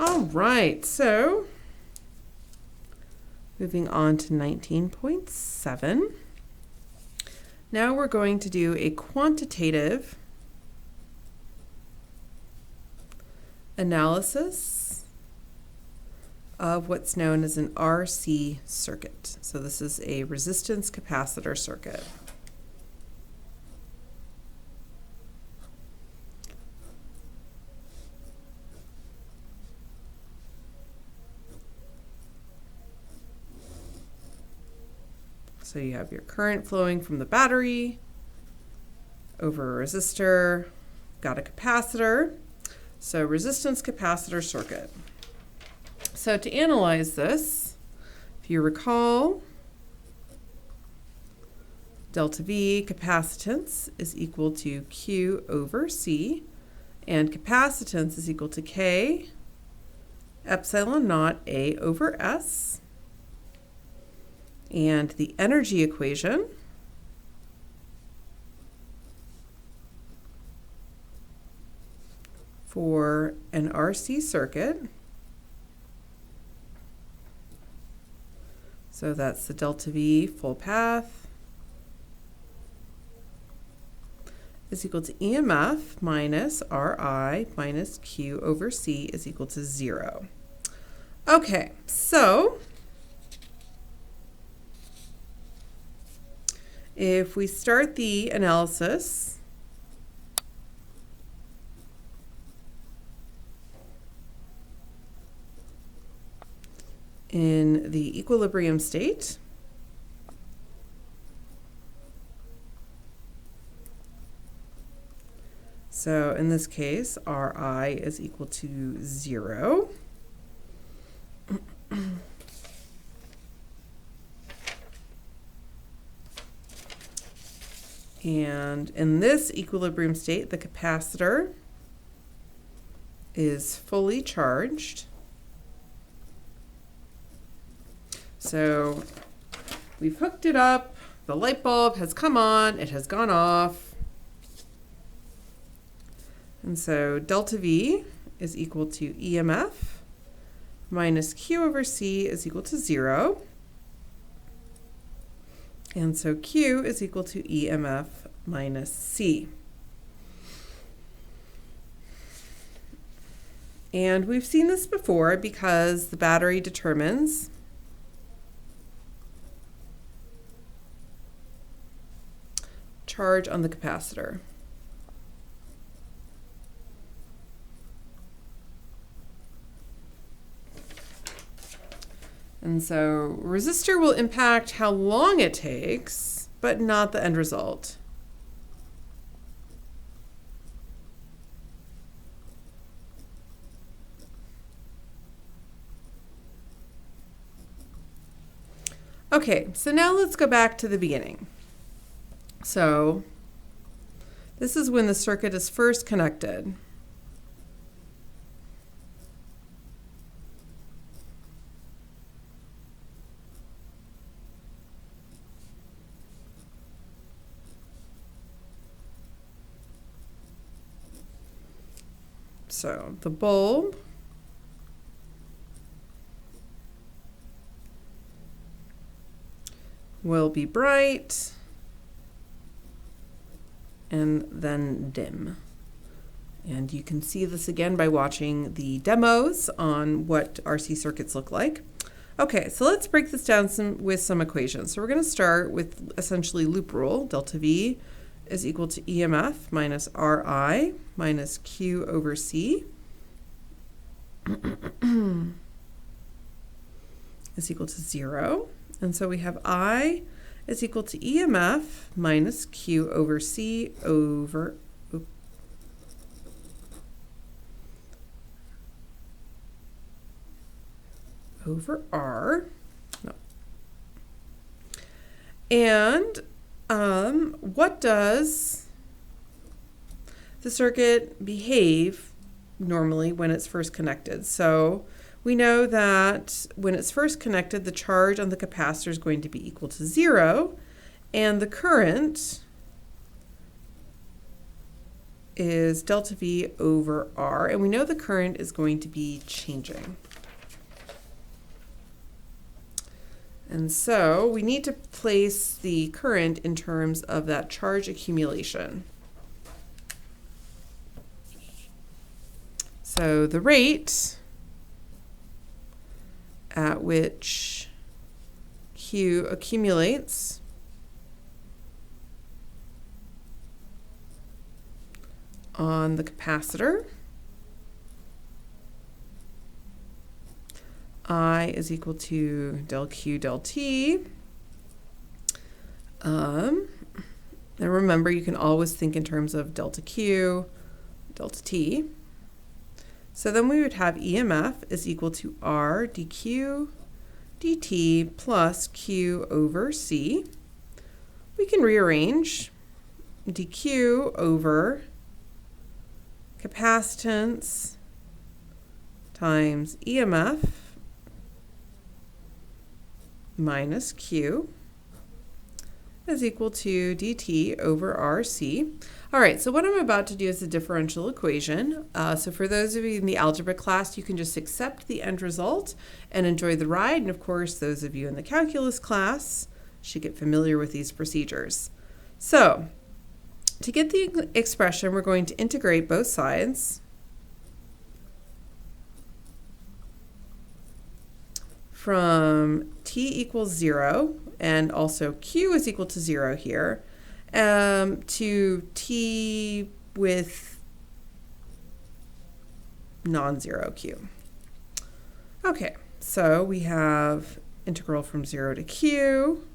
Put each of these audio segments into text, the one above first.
All right, so moving on to 19.7. Now we're going to do a quantitative analysis of what's known as an RC circuit. So this is a resistance capacitor circuit. So you have your current flowing from the battery over a resistor, got a capacitor. So resistance capacitor circuit. So to analyze this, if you recall, delta V capacitance is equal to Q over C, and capacitance is equal to K epsilon naught A over S. And the energy equation for an RC circuit, so that's the delta V full path, is equal to EMF minus RI minus Q over C is equal to 0. Okay, so if we start the analysis, in the equilibrium state, so in this case, Ri is equal to 0. And in this equilibrium state, the capacitor is fully charged. So we've hooked it up, the light bulb has come on, it has gone off. And so delta V is equal to EMF minus Q over C is equal to 0. And so Q is equal to EMF minus C. And we've seen this before because the battery determines charge on the capacitor. And so resistor will impact how long it takes, but not the end result. Okay, so now let's go back to the beginning. So this is when the circuit is first connected. So the bulb will be bright and then dim. And you can see this again by watching the demos on what RC circuits look like. Okay, so let's break this down with some equations. So we're going to start with essentially loop rule. Delta V is equal to EMF minus RI minus Q over C is equal to 0. And so we have I is equal to EMF minus Q over C over R. No. And what does the circuit behave normally when it's first connected? So we know that when it's first connected, the charge on the capacitor is going to be equal to 0, and the current is delta V over R, and we know the current is going to be changing. And so we need to place the current in terms of that charge accumulation. So the rate at which Q accumulates on the capacitor, I is equal to del Q del T. And remember, you can always think in terms of delta Q, delta T. So then we would have EMF is equal to R dQ dt plus Q over C. We can rearrange dQ over capacitance times EMF minus Q is equal to dt over RC. All right, so what I'm about to do is a differential equation. So for those of you in the algebra class, you can just accept the end result and enjoy the ride. And of course, those of you in the calculus class should get familiar with these procedures. So to get the expression, we're going to integrate both sides from t equals 0, and also q is equal to 0 here, to t with non-zero q. Okay, so we have integral from 0 to q,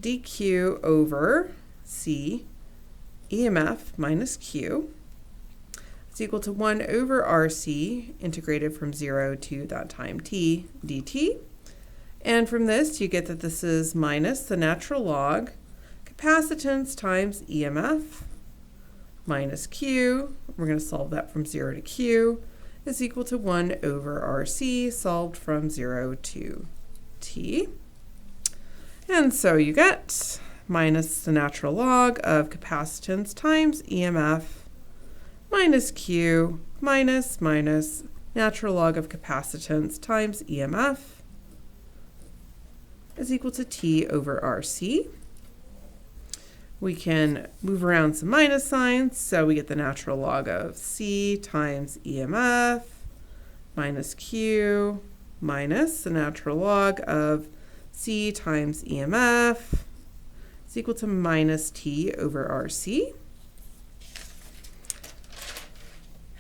dq over c, EMF minus q, is equal to 1 over RC, integrated from 0 to that time t dt. And from this, you get that this is minus the natural log capacitance times EMF minus q. We're going to solve that from 0 to q is equal to 1 over RC, solved from 0 to t. And so you get minus the natural log of capacitance times EMF minus q minus natural log of capacitance times EMF is equal to t over RC. We can move around some minus signs, so we get the natural log of c times EMF minus q minus the natural log of c times EMF is equal to minus t over RC.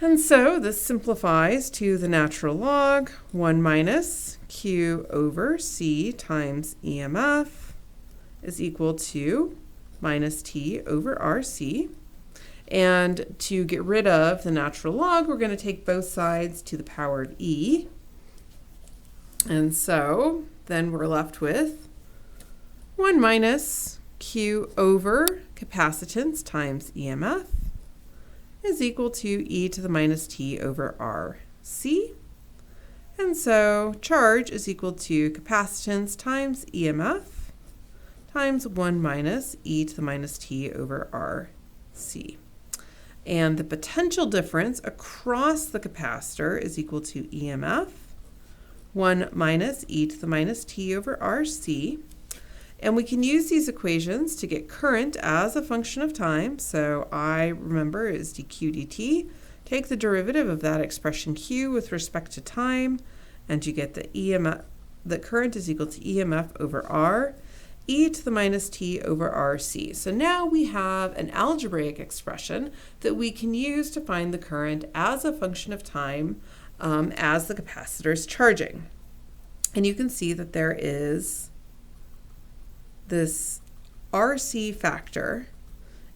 And so this simplifies to the natural log 1 minus q over c times EMF is equal to minus t over RC. And to get rid of the natural log, we're going to take both sides to the power of e. And so then we're left with 1 minus q over capacitance times EMF is equal to e to the minus t over RC. And so charge is equal to capacitance times EMF times 1 minus e to the minus t over RC. And the potential difference across the capacitor is equal to EMF 1 minus e to the minus t over RC. And we can use these equations to get current as a function of time. So I, remember, is dq dt. Take the derivative of that expression q with respect to time, and you get the EMF, the current is equal to EMF over R, e to the minus t over RC. So now we have an algebraic expression that we can use to find the current as a function of time as the capacitor is charging. And you can see that there is this RC factor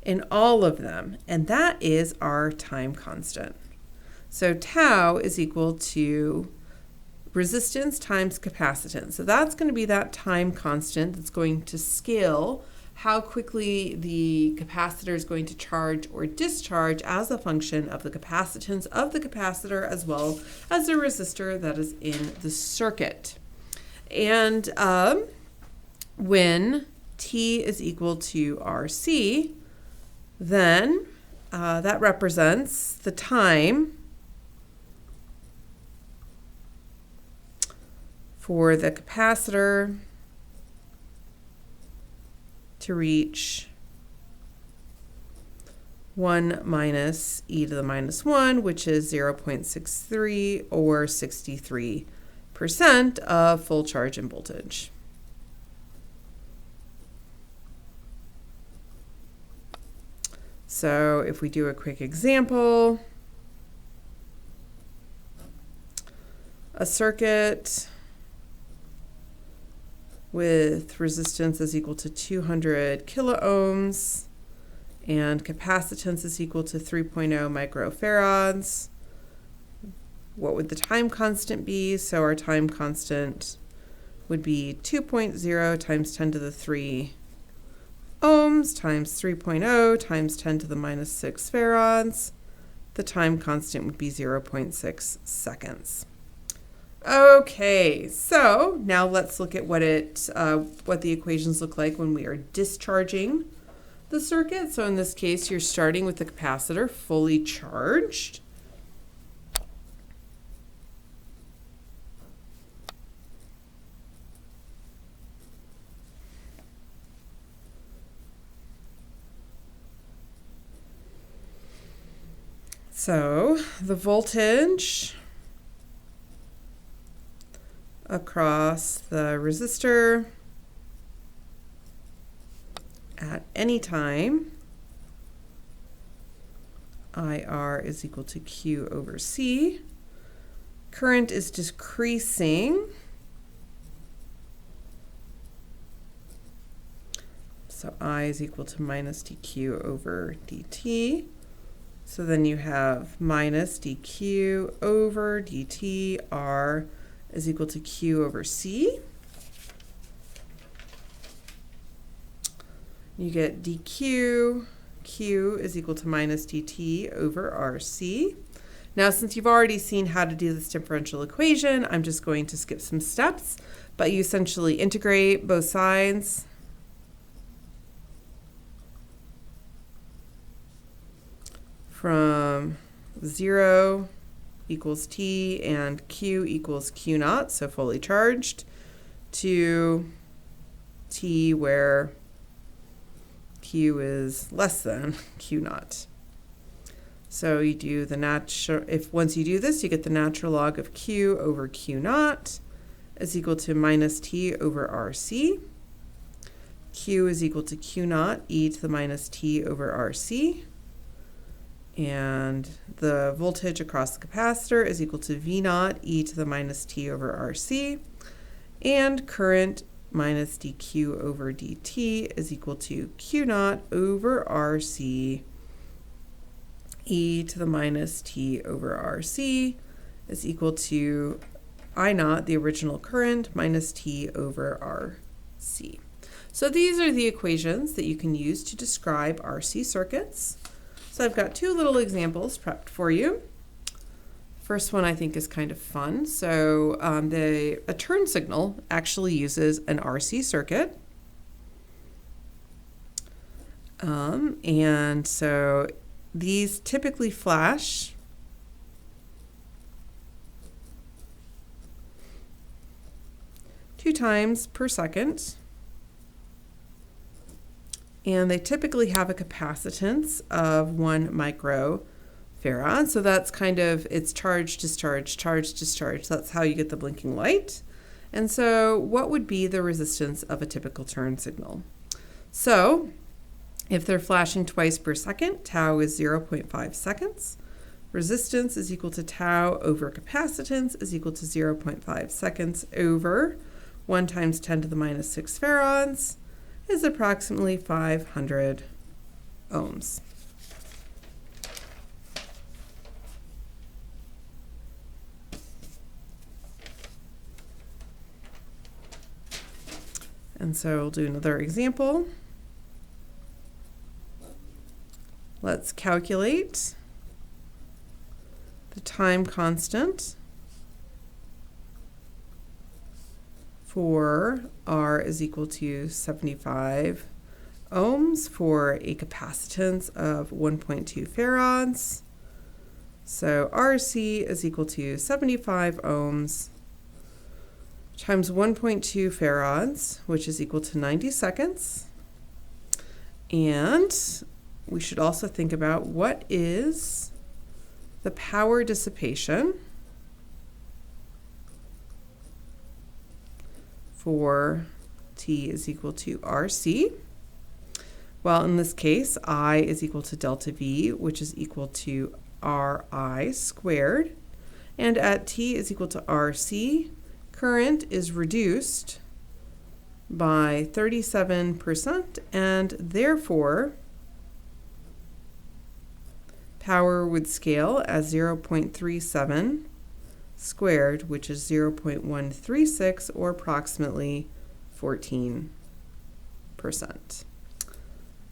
in all of them, and that is our time constant. So tau is equal to resistance times capacitance. So that's going to be that time constant that's going to scale how quickly the capacitor is going to charge or discharge as a function of the capacitance of the capacitor as well as the resistor that is in the circuit. And when t is equal to RC, then that represents the time for the capacitor to reach 1 minus e to the minus 1, which is 0.63 or 63% of full charge and voltage. So if we do a quick example, a circuit with resistance is equal to 200 kiloohms and capacitance is equal to 3.0 microfarads. What would the time constant be? So our time constant would be 2.0 times 10 to the 3 ohms times 3.0 times 10 to the minus 6 farads. The time constant would be 0.6 seconds. Okay, so now let's look at what the equations look like when we are discharging the circuit. So in this case, you're starting with the capacitor fully charged. So the voltage across the resistor at any time, IR is equal to Q over C. Current is decreasing. So I is equal to minus dQ over dt. So then you have minus dQ over dt, R is equal to Q over C. You get dQ, Q is equal to minus dt over RC. Now, since you've already seen how to do this differential equation, I'm just going to skip some steps, but you essentially integrate both sides. From 0 equals T and Q equals Q naught, so fully charged, to T where Q is less than Q naught. So you do the once you do this, you get the natural log of Q over Q naught is equal to minus T over RC. Q is equal to Q naught e to the minus T over RC. And the voltage across the capacitor is equal to V naught e to the minus T over RC. And current minus dQ over dt is equal to Q naught over RC e to the minus T over RC is equal to I naught, the original current, minus T over RC. So these are the equations that you can use to describe RC circuits. So I've got two little examples prepped for you. First one I think is kind of fun. So a turn signal actually uses an RC circuit. And so these typically flash two times per second. And they typically have a capacitance of 1 microfarad. So that's kind of, it's charge, discharge, charge, discharge. That's how you get the blinking light. And so what would be the resistance of a typical turn signal? So if they're flashing twice per second, tau is 0.5 seconds. Resistance is equal to tau over capacitance is equal to 0.5 seconds over 1 times 10 to the minus 6 farads. Is approximately 500 ohms. And so we'll do another example. Let's calculate the time constant for R is equal to 75 ohms for a capacitance of 1.2 farads. So RC is equal to 75 ohms times 1.2 farads, which is equal to 90 seconds. And we should also think about what is the power dissipation for T is equal to RC. Well, in this case, I is equal to delta V, which is equal to RI squared. And at T is equal to RC, current is reduced by 37%, and therefore power would scale as 0.37 squared, which is 0.136, or approximately 14%.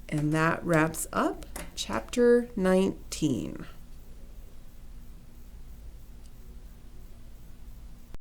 And that wraps up chapter 19.